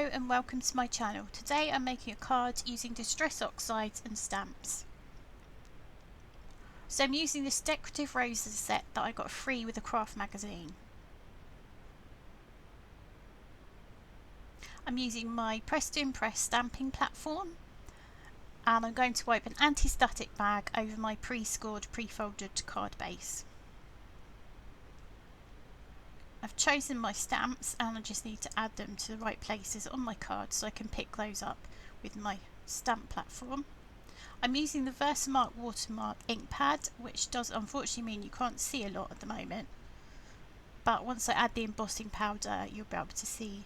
Hello and welcome to my channel. Today I'm making a card using distress oxides and stamps. So I'm using this decorative roses set that I got free with a craft magazine. I'm using my Press to Impress stamping platform, and I'm going to wipe an anti-static bag over my pre-scored pre-folded card base. I've chosen my stamps and I just need to add them to the right places on my card so I can pick those up with my stamp platform. I'm using the Versamark watermark ink pad, which does unfortunately mean you can't see a lot at the moment, but once I add the embossing powder you'll be able to see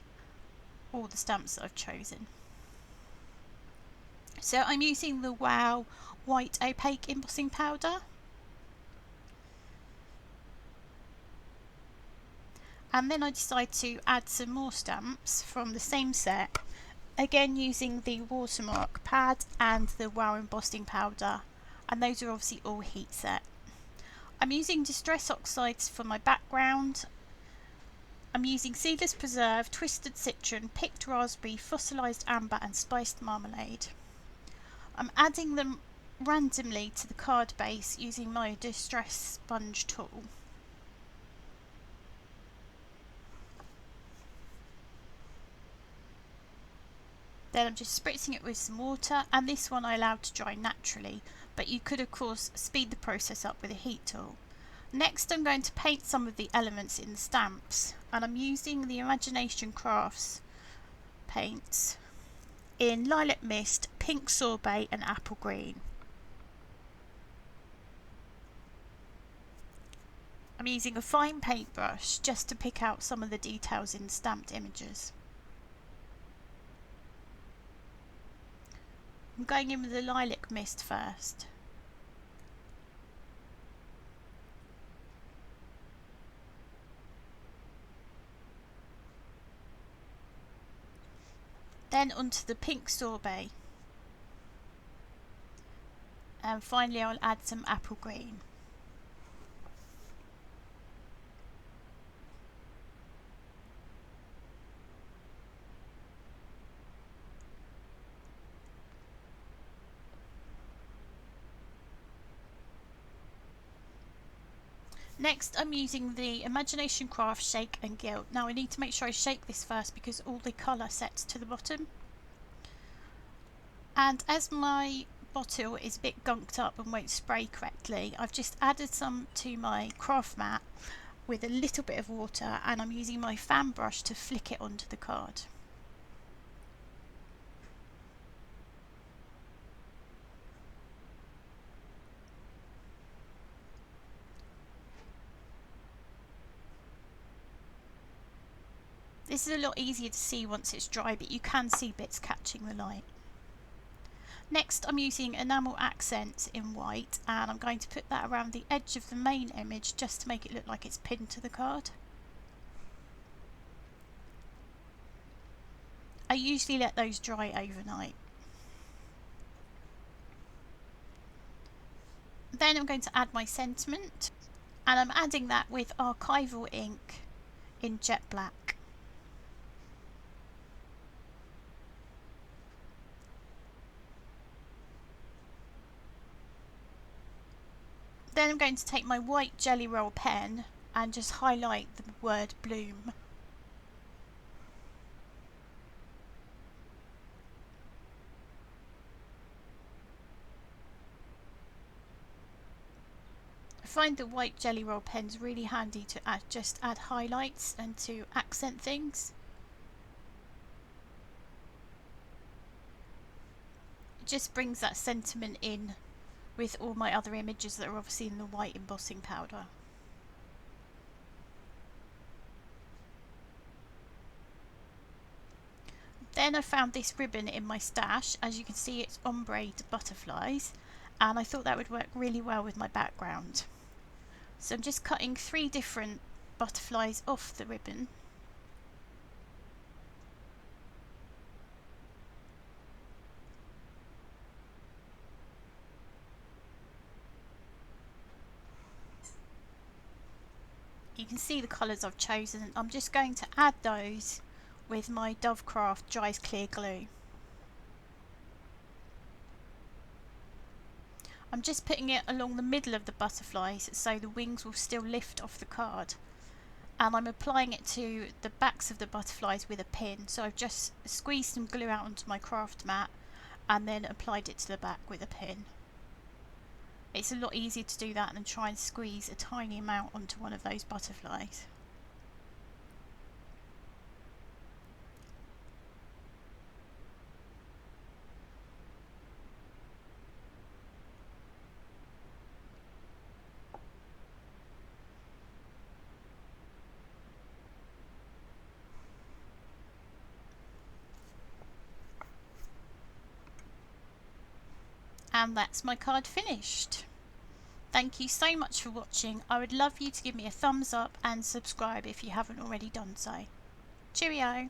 all the stamps that I've chosen. So I'm using the Wow white opaque embossing powder, and then I decide to add some more stamps from the same set, again using the watermark pad and the Wow embossing powder, and those are obviously all heat set. I'm using distress oxides for my background. I'm using seedless preserve, twisted citron, picked raspberry, fossilised amber and spiced marmalade. I'm adding them randomly to the card base using my distress sponge tool. Then I'm just spritzing it with some water, and this one I allowed to dry naturally, but you could of course speed the process up with a heat tool. Next I'm going to paint some of the elements in the stamps, and I'm using the Imagination Crafts paints in Lilac Mist, Pink Sorbet and Apple Green. I'm using a fine paintbrush just to pick out some of the details in stamped images. I'm going in with the Lilac Mist first. Then onto the Pink Sorbet. And finally I'll add some Apple Green. Next I'm using the Imagination Craft Shake and Gilt. Now I need to make sure I shake this first because all the colour sets to the bottom. And as my bottle is a bit gunked up and won't spray correctly, I've just added some to my craft mat with a little bit of water, and I'm using my fan brush to flick it onto the card. This is a lot easier to see once it's dry, but you can see bits catching the light. Next I'm using enamel accents in white, and I'm going to put that around the edge of the main image just to make it look like it's pinned to the card. I usually let those dry overnight. Then I'm going to add my sentiment, and I'm adding that with archival ink in jet black. Then I'm going to take my white Jelly Roll pen and just highlight the word bloom. I find the white Jelly Roll pens really handy to just add highlights and to accent things. It just brings that sentiment in with all my other images that are obviously in the white embossing powder. Then I found this ribbon in my stash. As you can see, it's ombre butterflies, and I thought that would work really well with my background. So I'm just cutting 3 different butterflies off the ribbon. You can see the colours I've chosen. I'm just going to add those with my Dovecraft Dries Clear Glue. I'm just putting it along the middle of the butterflies so the wings will still lift off the card, and I'm applying it to the backs of the butterflies with a pin. So I've just squeezed some glue out onto my craft mat and then applied it to the back with a pin. It's a lot easier to do that than try and squeeze a tiny amount onto one of those butterflies. And that's my card finished. Thank you so much for watching. I would love you to give me a thumbs up and subscribe if you haven't already done so. Cheerio!